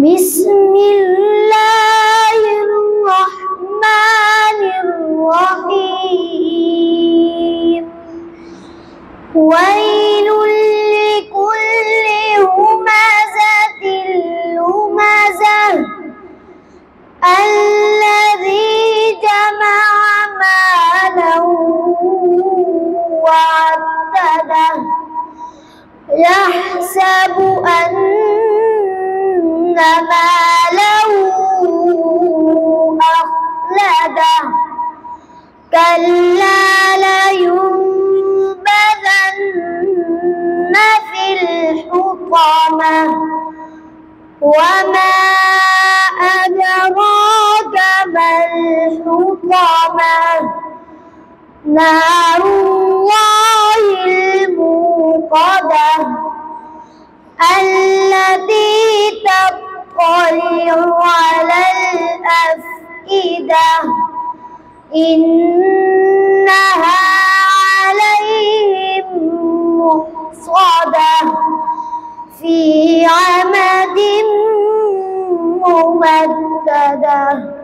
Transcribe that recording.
بسم الله الرحمن الرحيم ويل لكل همزة لمزة الذي جمع مالا وعدده يحسب أن ماله أخلده كلا لينبذن في الحطمة وما أدراك ما الحطمة نار الله الموقدة التي تطلع على الأفئدة إنها عليهم مؤصدة في عمد ممددة.